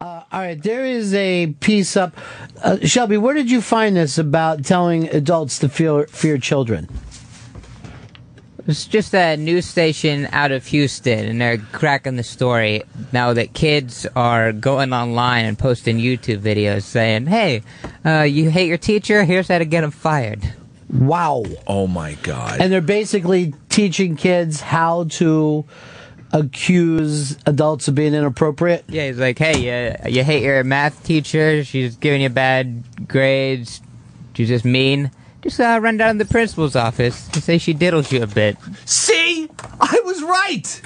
All right, there is a piece up. Shelby, where did you find this about telling adults to fear children? It's just a news station out of Houston, and they're cracking the story now that kids are going online and posting YouTube videos saying, hey, you hate your teacher? Here's how to get him fired. Wow. Oh, my God. And they're basically teaching kids how to accuse adults of being inappropriate? Yeah, he's like, hey, you hate your math teacher? She's giving you bad grades. She's just mean. Just run down to the principal's office and say she diddles you a bit. See? I was right.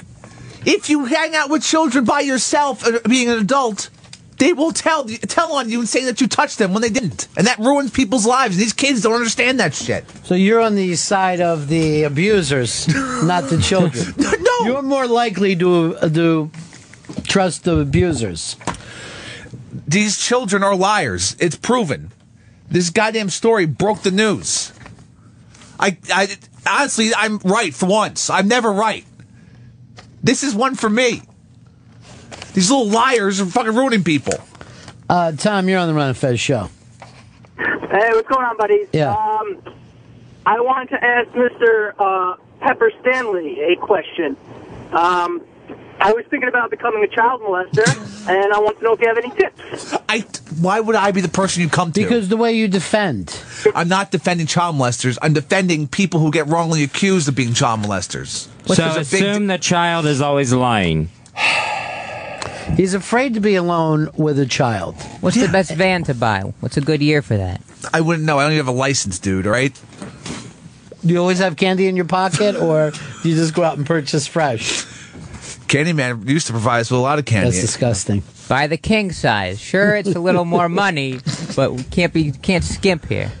If you hang out with children by yourself, being an adult, they will tell on you and say that you touched them when they didn't. And that ruins people's lives. These kids don't understand that shit. So you're on the side of the abusers, not the children. No. You're more likely to trust the abusers. These children are liars. It's proven. This goddamn story broke the news. I honestly, I'm right for once. I'm never right. This is one for me. These little liars are fucking ruining people. Tom, you're on the Ron and Fez show. Hey, what's going on, buddies? Yeah. I wanted to ask Mr. Pepper Stanley a question. I was thinking about becoming a child molester, and I want to know if you have any tips. Why would I be the person you come to? Because the way you defend. I'm not defending child molesters. I'm defending people who get wrongly accused of being child molesters. So assume the child is always lying. He's afraid to be alone with a child. What's the best van to buy? What's a good year for that? I wouldn't know. I don't even have a license, dude, all right? Do you always have candy in your pocket, or do you just go out and purchase fresh? Candyman used to provide us with a lot of candy. That's disgusting. Buy the king size. Sure, it's a little more money, but we can't skimp here.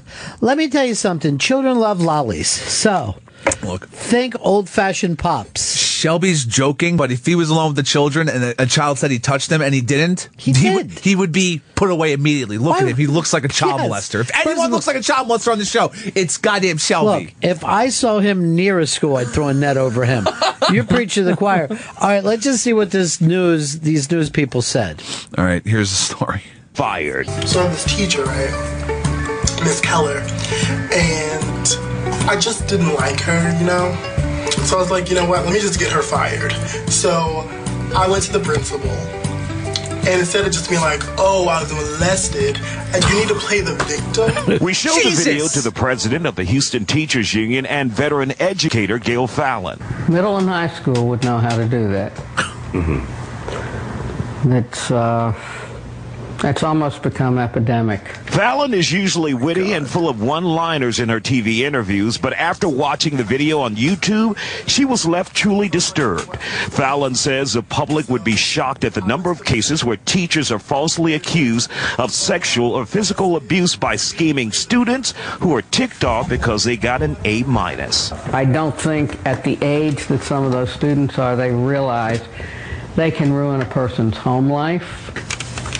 Let me tell you something. Children love lollies. So, look, think old-fashioned pops. Shelby's joking, but if he was alone with the children and a child said he touched them and he didn't, he would be put away immediately. Look at him. He looks like a child molester. If anyone looks like a child molester on the show, it's goddamn Shelby. Look, if I saw him near a school, I'd throw a net over him. You're preaching to the choir. All right, let's just see what these news people said. All right, here's the story. Fired. So I have this teacher, right? Miss Keller. And I just didn't like her, you know? So I was like, you know what, let me just get her fired. So I went to the principal. And instead of just being like, oh, I was molested, and you need to play the victim. We showed the video to the president of the Houston Teachers Union and veteran educator Gail Fallon. Middle and high school would know how to do that. That's almost become epidemic. Fallon is usually witty and full of one-liners in her TV interviews, but after watching the video on YouTube, she was left truly disturbed. Fallon says the public would be shocked at the number of cases where teachers are falsely accused of sexual or physical abuse by scheming students who are ticked off because they got an A-. I don't think at the age that some of those students are, they realize they can ruin a person's home life.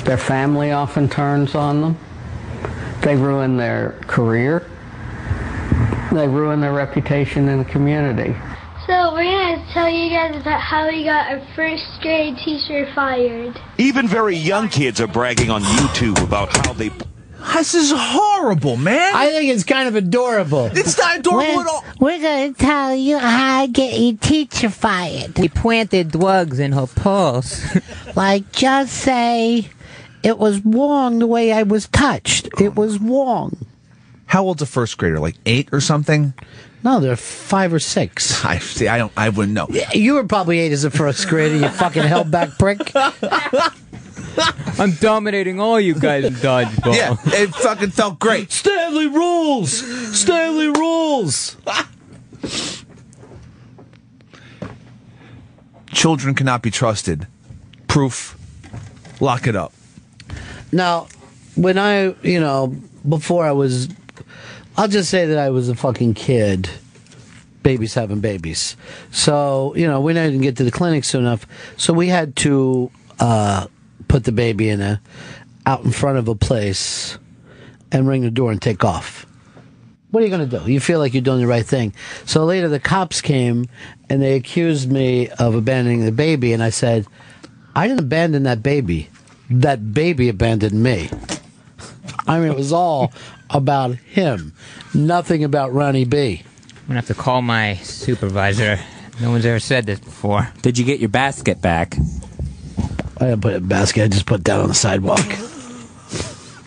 Their family often turns on them. They ruin their career. They ruin their reputation in the community. So we're going to tell you guys about how we got our first grade teacher fired. Even very young kids are bragging on YouTube about how they... This is horrible, man. I think it's kind of adorable. It's not adorable at all. We're going to tell you how to get your teacher fired. He planted drugs in her pulse. Like, just say... It was wrong the way I was touched. It was wrong. How old's a first grader? Like 8 or something? No, they're 5 or 6. I wouldn't know. You were probably 8 as a first grader, you fucking held back prick. I'm dominating all you guys in dodgeball. Yeah, it fucking felt great. Stanley rules! Stanley rules! Children cannot be trusted. Proof. Lock it up. Now, when before I was, I'll just say that I was a fucking kid. Babies having babies. So, we didn't get to the clinic soon enough. So we had to put the baby out in front of a place and ring the door and take off. What are you going to do? You feel like you're doing the right thing. So later the cops came and they accused me of abandoning the baby. And I said, I didn't abandon that baby. that baby abandoned me. I mean, it was all about him. Nothing about Ronnie B. I'm gonna have to call my supervisor. No one's ever said this before. Did you get your basket back? I didn't put it in a basket. I just put it down on the sidewalk.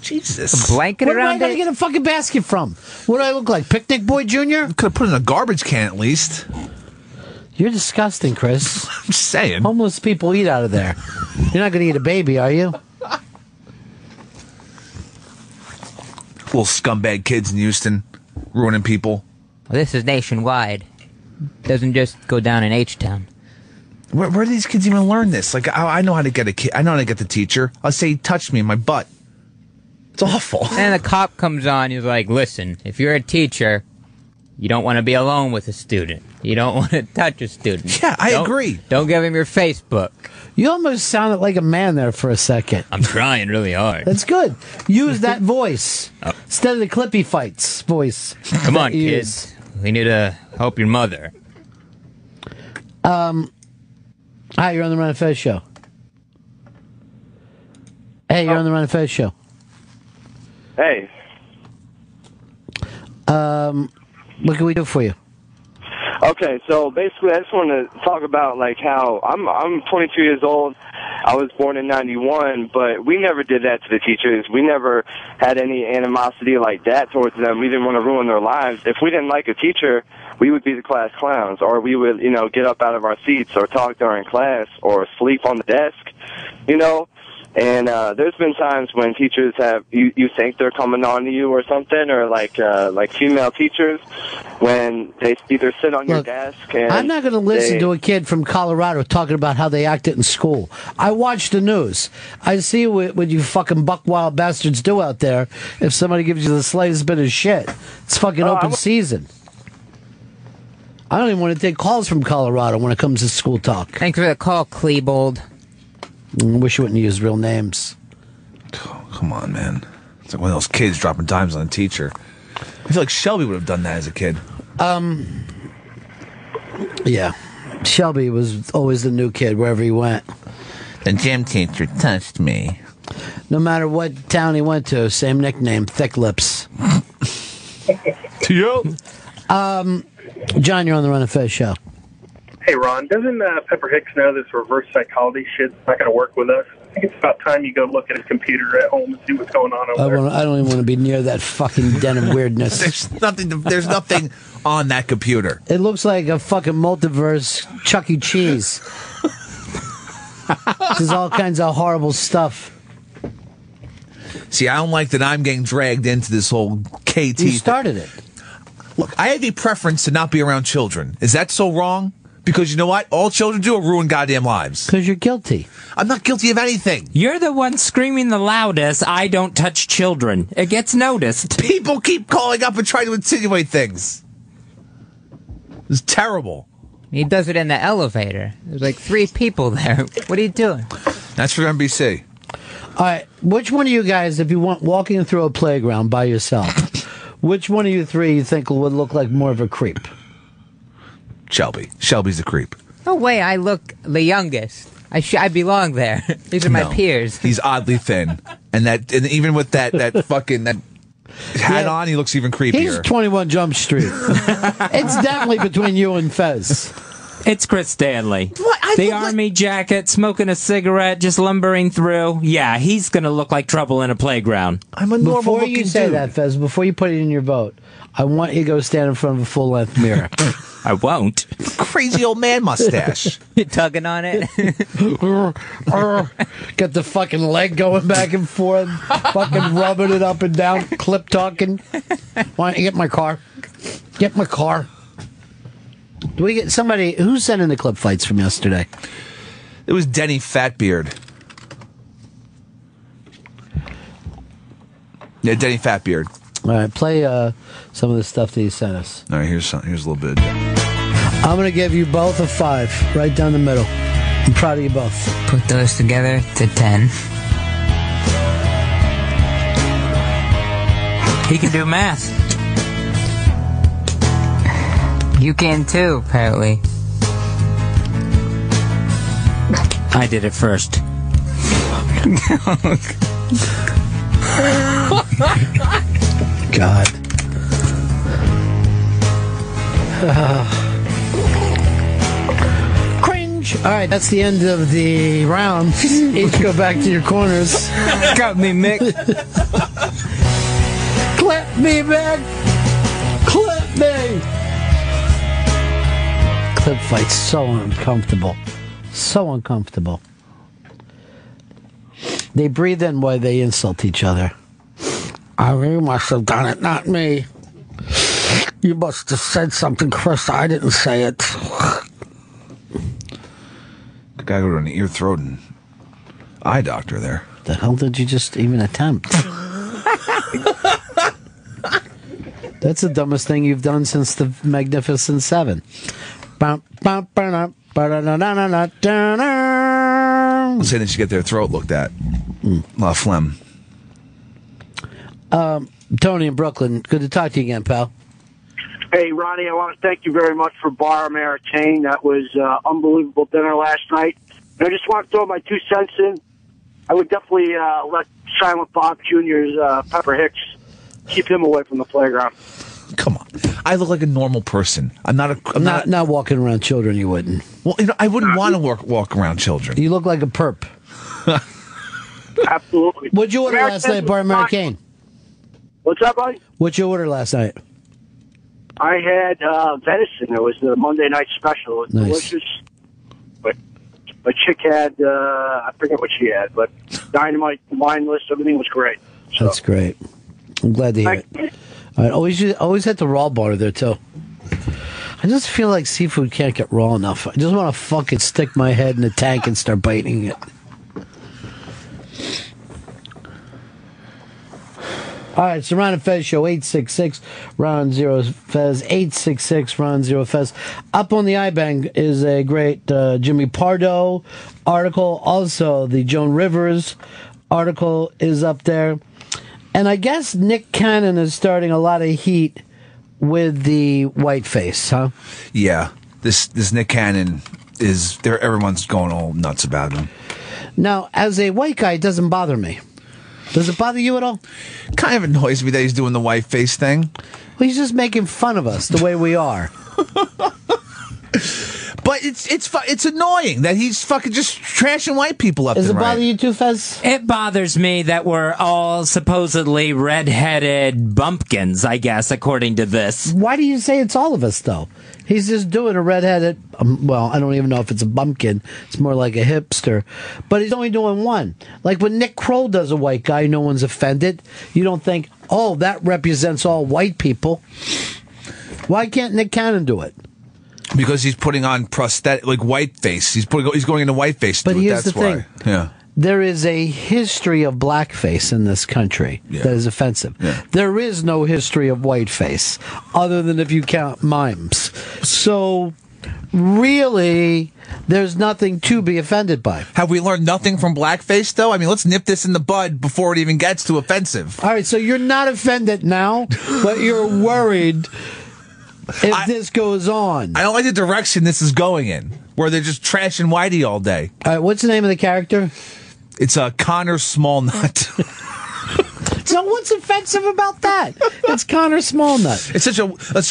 Jesus. A blanket Where am around I going to it? get a fucking basket from? What do I look like, Picnic Boy Jr.? Could have put it in a garbage can at least. You're disgusting, Chris. I'm just saying. Homeless people eat out of there. You're not going to eat a baby, are you? Little scumbag kids in Houston ruining people. Well, this is nationwide. Doesn't just go down in H-Town. Where do these kids even learn this? Like, I know how to get a kid. I know how to get the teacher. I'll say he touched me in my butt. It's awful. And the cop comes on. He's like, listen, if you're a teacher, you don't want to be alone with a student. You don't want to touch a student. Yeah, I agree. Don't give him your Facebook. You almost sounded like a man there for a second. I'm trying really hard. That's good. Use that voice instead of the Clippy Fights voice. Come on, that you kids. We need to help your mother. Hi, you're on the Ron and Fez show. Hey, you're on the Ron and Fez show. Hey. What can we do for you? Okay, so basically I just want to talk about like how I'm 22 years old. I was born in 91, but we never did that to the teachers. We never had any animosity like that towards them. We didn't want to ruin their lives. If we didn't like a teacher, we would be the class clowns, or we would, get up out of our seats or talk during class or sleep on the desk, And there's been times when teachers have you think they're coming on to you or something, or like female teachers when they either sit on your desk. And I'm not going to listen to a kid from Colorado talking about how they acted in school. I watch the news. I see what you fucking buck wild bastards do out there. If somebody gives you the slightest bit of shit, it's fucking open season. I don't even want to take calls from Colorado when it comes to school talk. Thanks for the call, Klebold. I wish you wouldn't use real names. Oh, come on, man. It's like one of those kids dropping dimes on a teacher. I feel like Shelby would have done that as a kid. Yeah. Shelby was always the new kid wherever he went. The gym teacher touched me. No matter what town he went to, same nickname, Thick Lips. Yo. John, you're on the Run and Fez show. Hey, Ron, doesn't Pepper Hicks know this reverse psychology shit's not going to work with us? I think it's about time you go look at his computer at home and see what's going on over there. I don't even want to be near that fucking den of weirdness. There's nothing on that computer. It looks like a fucking multiverse Chuck E. Cheese. There's all kinds of horrible stuff. See, I don't like that I'm getting dragged into this whole KT. You started it. Look, I have a preference to not be around children. Is that so wrong? Because you know what? All children do are ruin goddamn lives. Because you're guilty. I'm not guilty of anything. You're the one screaming the loudest, I don't touch children. It gets noticed. People keep calling up and trying to insinuate things. It's terrible. He does it in the elevator. There's like 3 people there. What are you doing? That's for NBC. All right, which one of you guys, if you want walking through a playground by yourself, which one of you 3 you think would look like more of a creep? Shelby. Shelby's the creep. No way, I look the youngest. I belong there. These are my peers. He's oddly thin. And even with that fucking hat on, he looks even creepier. He's 21 Jump Street. It's definitely between you and Fez. It's Chris Stanley. What? The army jacket, smoking a cigarette, just lumbering through. Yeah, he's going to look like trouble in a playground. I'm a normal Before you say that, Fez, before you put it in your vote, I want you to go stand in front of a full-length mirror. I won't. Crazy old man mustache. You tugging on it? Got the fucking leg going back and forth, fucking rubbing it up and down, clip talking. Why don't you get my car? Get my car. Do we get somebody who's sending the clip fights from yesterday? It was Denny Fatbeard. Yeah, Denny Fatbeard. All right, play some of the stuff that he sent us. All right, here's a little bit. I'm going to give you both a 5, right down the middle. I'm proud of you both. Put those together to 10. He can do math. You can too, apparently. I did it first. God. Cringe. All right, that's the end of the round. Each go back to your corners. Got me, Mick. Clip me, Mick. Clip me. Clip fight's so uncomfortable. So uncomfortable. They breathe in while they insult each other. Oh, you must have done it, not me. You must have said something, Chris. I didn't say it. Gotta go to an ear, throat, and eye doctor there. The hell did you just even attempt? That's the dumbest thing you've done since the Magnificent Seven. I'm saying they should get their throat looked at. A lot of phlegm. Tony in Brooklyn, good to talk to you again, pal. Hey, Ronnie, I want to thank you very much for Bar Ameritain. That was unbelievable dinner last night. And I just want to throw my 2 cents in. I would definitely let Silent Bob Jr.'s Pepper Hicks keep him away from the playground. Come on. I look like a normal person. I'm not walking around children, you wouldn't. Well, I wouldn't want to walk around children. You look like a perp. Absolutely. What'd you order last night, Bar Ameritain? What's up, buddy? What'd you order last night? I had venison. It was the Monday night special. It was delicious. But my chick had, I forget what she had, but dynamite, wine list, everything was great. So. That's great. I'm glad to hear it. I always had the raw bar there, too. I just feel like seafood can't get raw enough. I just want to fucking stick my head in the tank and start biting it. All right, it's the Ron and Fez Show, 866 Ron Zero Fez, 866 Ron Zero Fez. Up on the iBang is a great Jimmy Pardo article. Also, the Joan Rivers article is up there. And I guess Nick Cannon is starting a lot of heat with the whiteface, huh? Yeah, this Nick Cannon is there. Everyone's going all nuts about him. Now, as a white guy, it doesn't bother me. Does it bother you at all? Kind of annoys me that he's doing the whiteface thing. Well, he's just making fun of us the way we are. But it's annoying that he's fucking just trashing white people up. Does it and right. bother you too, Fez? It bothers me that we're all supposedly red-headed bumpkins, I guess, according to this. Why do you say it's all of us, though? He's just doing a red-headed, well, I don't even know if it's a bumpkin. It's more like a hipster. But he's only doing one. Like when Nick Kroll does a white guy, no one's offended. You don't think, oh, that represents all white people. Why can't Nick Cannon do it? Because he's putting on prosthetic, like whiteface. He's going into whiteface. But here's that's the thing. Why. Yeah. There is a history of blackface in this country that is offensive. Yeah. There is no history of whiteface, other than if you count mimes. So, really, there's nothing to be offended by. Have we learned nothing from blackface, though? I mean, let's nip this in the bud before it even gets too offensive. All right, so you're not offended now, but you're worried if this goes on. I don't like the direction this is going in, where they're just trashing Whitey all day. All right, what's the name of the character? It's Connor Smallnut. So what's offensive about that? It's Connor Smallnut. That's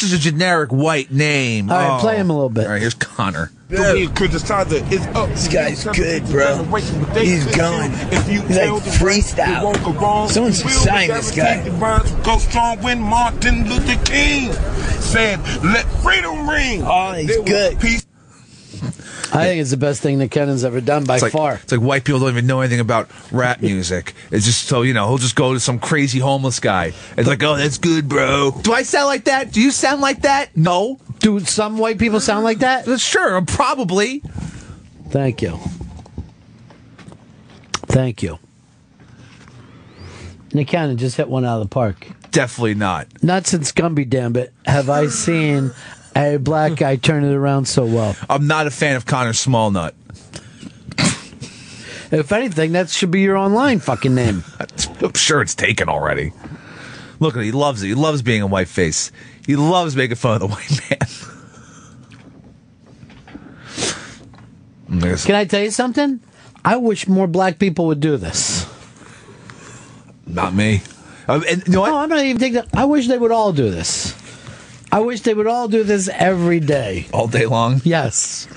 such a generic white name. All right, play him a little bit. All right, here's Connor. This guy's good, bro. He's going. He's like freestyle. Someone should sign this guy. Go strong when Martin Luther King said, "Let freedom ring." Oh, he's good. I think it's the best thing that Kennan's ever done by far. It's like white people don't even know anything about rap music. It's just so, he'll just go to some crazy homeless guy. It's like, oh, that's good, bro. Do I sound like that? Do you sound like that? No. Do some white people sound like that? Sure, probably. Thank you. Thank you. Nick Cannon just hit one out of the park. Definitely not. Not since Gumby Dambit have I seen a black guy turn it around so well. I'm not a fan of Connor Smallnut. If anything, that should be your online fucking name. I'm sure it's taken already. Look, he loves it. He loves being a white face. He loves making fun of the white man. Can I tell you something? I wish more black people would do this. Not me. And you know what? No, I'm not even taking that. I wish they would all do this. I wish they would all do this every day. All day long? Yes.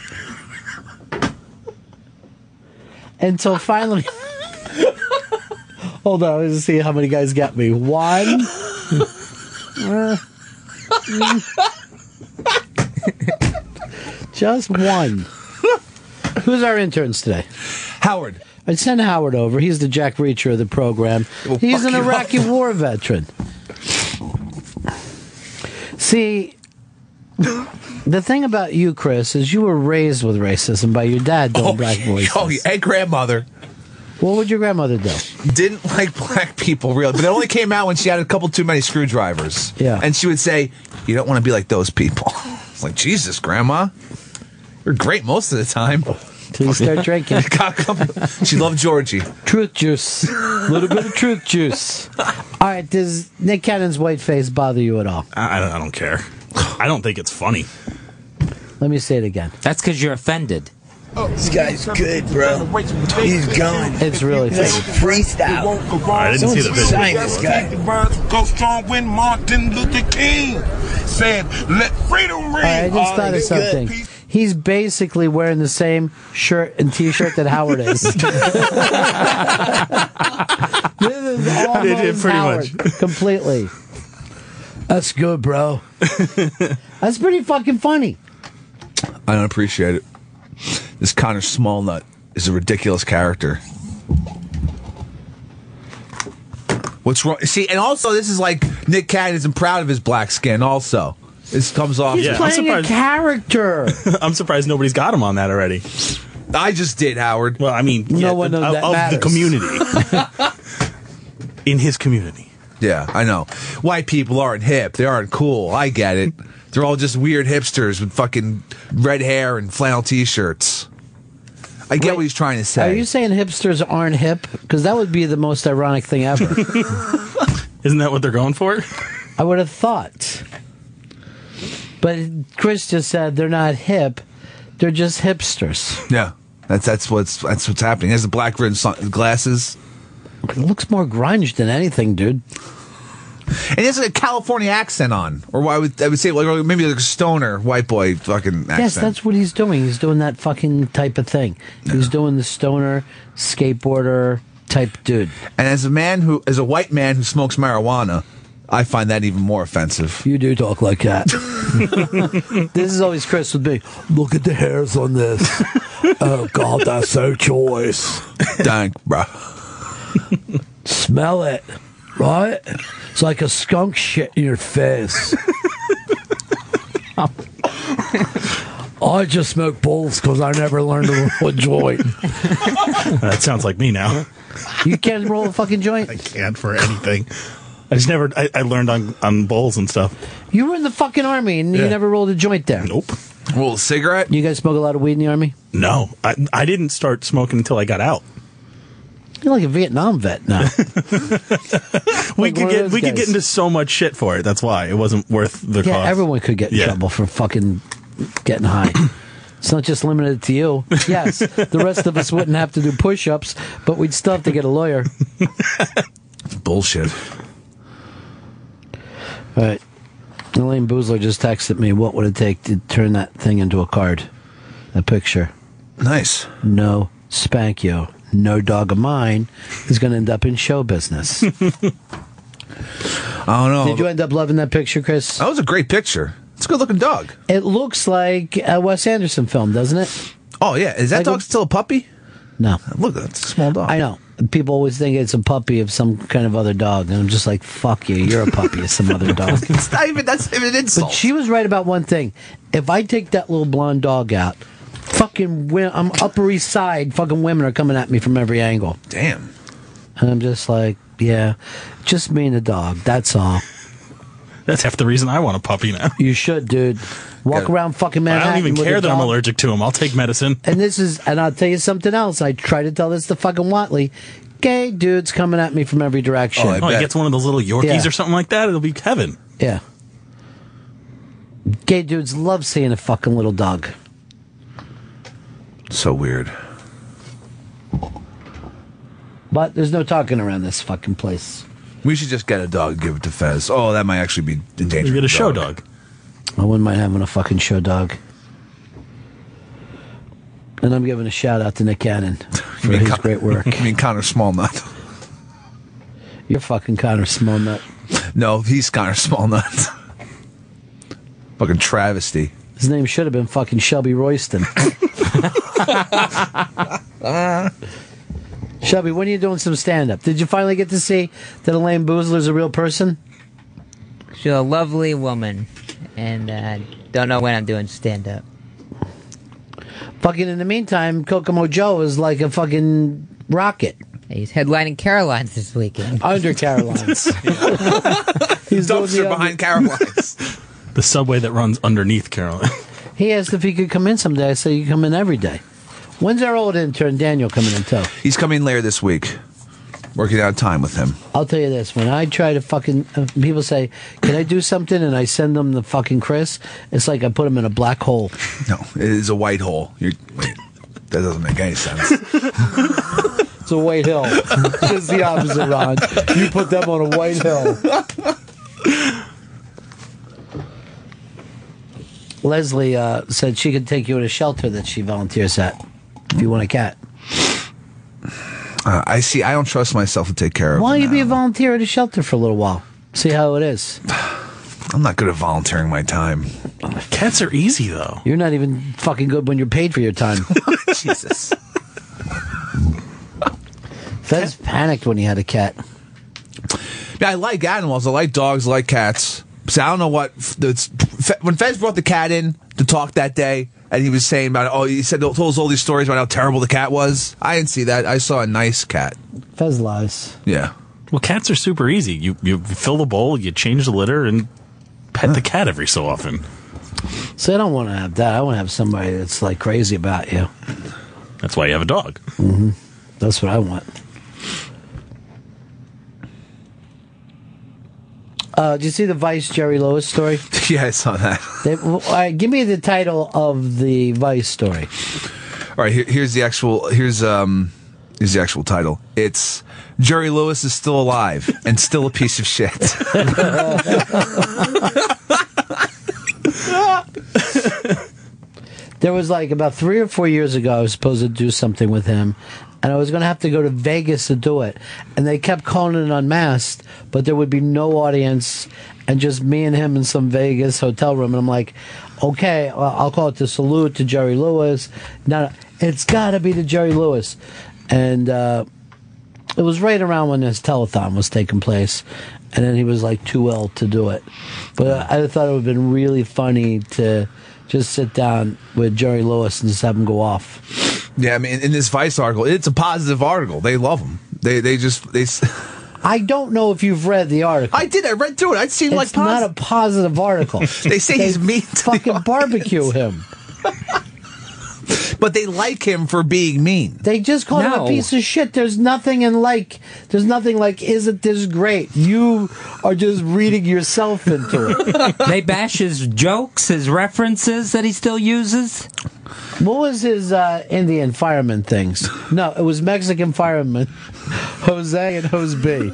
Until finally... Hold on, let's see how many guys got me. One. Just one. Who's our interns today? Howard. I'd send Howard over. He's the Jack Reacher of the program. He's an Iraqi war veteran. See, the thing about you, Chris, is you were raised with racism by your dad doing black voices. Oh, and grandmother. What would your grandmother do? Didn't like black people, really. But it only came out when she had a couple too many screwdrivers. Yeah. And she would say, you don't want to be like those people. It's like, Jesus, Grandma. You're great most of the time. Till you start drinking. She loved Georgie. Truth juice. A little bit of truth juice. All right, does Nick Cannon's white face bother you at all? I don't care. I don't think it's funny. Let me say it again. That's because you're offended. This guy's good, bro. He's going. It's really He's like freestyle. I didn't see the video. Sign this guy. Go strong when Martin Luther King said, "Let freedom ring." I just thought of something. He's basically wearing the same shirt and T-shirt that Howard is. This is almost pretty Howard, much. completely. That's good, bro. That's pretty fucking funny. I don't appreciate it. This Connor Smallnut is a ridiculous character. What's wrong? See, and also this is like Nick Cannon isn't proud of his black skin. Also, this comes off. He's playing a character. I'm surprised nobody's got him on that already. I just did, Howard. Well, I mean, No one knows that of matters. the community, in his community. Yeah, I know. White people aren't hip. They aren't cool. I get it. They're all just weird hipsters with fucking red hair and flannel T-shirts. I get what he's trying to say. Are you saying hipsters aren't hip? Because that would be the most ironic thing ever. Isn't that what they're going for? I would have thought. But Chris just said they're not hip. They're just hipsters. Yeah, that's what's happening. He has the black rimmed glasses. It looks more grunge than anything, dude. And he has a California accent on, or I would say like maybe like a stoner white boy fucking accent. Yes, that's what he's doing. He's doing that fucking type of thing. He's doing the stoner, skateboarder type dude. And as a white man who smokes marijuana, I find that even more offensive. You do talk like that. This is always Chris with me. Look at the hairs on this. Oh God, that's so choice. Thank, bro. Smell it, right? It's like a skunk shit in your face. I just smoke bowls because I never learned to roll a joint. That sounds like me now. You can't roll a fucking joint? I can't for anything. I just never. I learned on bowls and stuff. You were in the fucking army and you never rolled a joint there. Nope. Roll a cigarette? You guys smoke a lot of weed in the army? No, I didn't start smoking until I got out. You're like a Vietnam vet now. We could get into so much shit for it. That's why it wasn't worth the Yeah, cost. everyone could get in trouble for fucking getting high. It's not just limited to you. Yes, the rest of us wouldn't have to do push-ups, but we'd still have to get a lawyer. It's bullshit. All right. Elaine Boozler just texted me, what would it take to turn that thing into a card? A picture. Nice. No spank you. No dog of mine is going to end up in show business. I don't know. Did you end up loving that picture, Chris? That was a great picture. It's a good-looking dog. It looks like a Wes Anderson film, doesn't it? Oh, yeah. Is that Like dog still a puppy? No. Look, that's a small dog. I know. People always think it's a puppy of some kind of other dog, and I'm just like, fuck you, you're a puppy of some other dog. It's not even, that's even an insult. But she was right about one thing. If I take that little blonde dog out, I'm Upper East Side, fucking women are coming at me from every angle. Damn. And I'm just like, yeah, just me and the dog, that's all. That's half the reason I want a puppy now. You should, dude. Walk around fucking Manhattan. I don't even with care a that I'm dog. allergic to them. I'll take medicine. And I'll tell you something else. I try to tell this to fucking Watley. Gay dudes coming at me from every direction. Oh, he gets one of those little Yorkies Yeah. or something like that. It'll be heaven. Yeah. Gay dudes love seeing a fucking little dog. So weird. But there's no talking around this fucking place. We should just get a dog and give it to Fez. Oh, that might actually be in danger. You get a show dog. I wouldn't mind having a fucking show dog. And I'm giving a shout out to Nick Cannon for his great work. You mean Connor Smallnut? You're fucking Connor Smallnut. No, he's Connor Smallnut. Fucking travesty. His name should have been fucking Shelby Royston. Shelby, when are you doing some stand-up? Did you finally get to see that Elaine Boozler's a real person? She's a lovely woman, and don't know when I'm doing stand-up. Fucking in the meantime, Kokomo Joe is like a fucking rocket. He's headlining Caroline's this weekend. Under Caroline's. He's dumpster behind Caroline's. The subway that runs underneath Caroline. He asked if he could come in someday. I said, you come in every day. When's our old intern, Daniel, coming in tow? He's coming later this week. Working out time with him. I'll tell you this. When I try to fucking... people say, can I do something? And I send them the fucking Chris. It's like I put him in a black hole. No, it is a white hole. Wait, that doesn't make any sense. It's a white hill. It's the opposite, Ron. You put them on a white hill. Leslie said she could take you to a shelter that she volunteers at if you want a cat. I see. I don't trust myself to take care of Why him don't you be now. a volunteer at a shelter for a little while? See how it is. I'm not good at volunteering my time. Cats are easy, though. You're not even fucking good when you're paid for your time. Jesus. Fez panicked when he had a cat. Yeah, I like animals. I like dogs. I like cats. So I don't know what... when Fez brought the cat in to talk that day, and he was saying about, he told us all these stories about how terrible the cat was. I didn't see that. I saw a nice cat. Fez lies. Yeah. Well, cats are super easy. You fill the bowl, you change the litter, and pet the cat every so often. So I don't want to have that. I want to have somebody that's like crazy about you. That's why you have a dog. Mm-hmm. That's what I want. Did you see the Vice Jerry Lewis story? Yeah, I saw that. All right, give me the title of the Vice story. All right, here's the actual title. It's Jerry Lewis is still alive and still a piece of shit. There was like about 3 or 4 years ago, I was supposed to do something with him, and I was going to have to go to Vegas to do it. And they kept calling it Unmasked, but there would be no audience, and just me and him in some Vegas hotel room. And I'm like, okay, well, I'll call it the Salute to Jerry Lewis. No, it's got to be to Jerry Lewis. And it was right around when this telethon was taking place. And then he was like too ill to do it. But I thought it would have been really funny to just sit down with Jerry Lewis and just have him go off. Yeah, I mean, in this Vice article, it's a positive article. They love him. They I don't know if you've read the article. I did. I read through it. I'd seen it's not a positive article. They say he's mean to fucking barbecue him. But they like him for being mean. They just call him a piece of shit. There's nothing like, isn't this great? You are just reading yourself into it. They bash his jokes, his references that he still uses. What was his Indian fireman things? No, it was Mexican fireman, Jose and Jose B.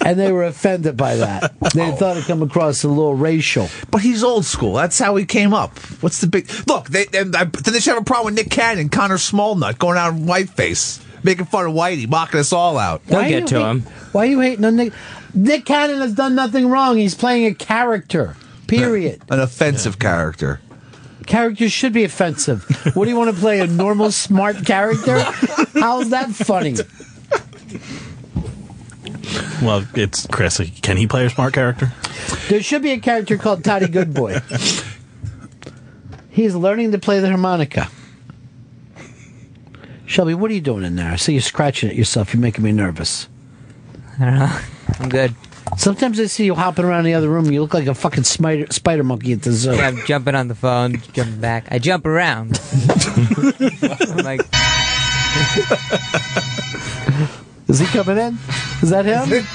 And they were offended by that. They thought it come across a little racial. But he's old school. That's how he came up. What's the big... Look, they should have a problem with Nick Cannon, Connor Smallnut, going out in whiteface, making fun of Whitey, mocking us all out. They'll get to him. Why are you hating on Nick? Nick Cannon has done nothing wrong. He's playing a character, period. An offensive character. Characters should be offensive. What do you want to play, a normal, smart character? How's that funny? Well, it's Chris. Can he play a smart character? There should be a character called Toddy Goodboy. He's learning to play the harmonica. Shelby, what are you doing in there? I see you scratching at yourself. You're making me nervous. I don't know. I'm good. Sometimes I see you hopping around the other room. You look like a fucking spider monkey at the zoo. Yeah, I'm jumping on the phone, jumping back. I jump around. I'm like... Is he coming in? Is that him?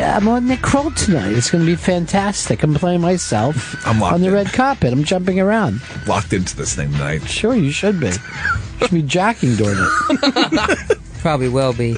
I'm on Nick Kroll tonight. It's going to be fantastic. I'm playing myself I'm locked on the in. red carpet. I'm jumping around. Locked into this thing tonight. Sure, you should be. Should be jacking during it. Probably will be.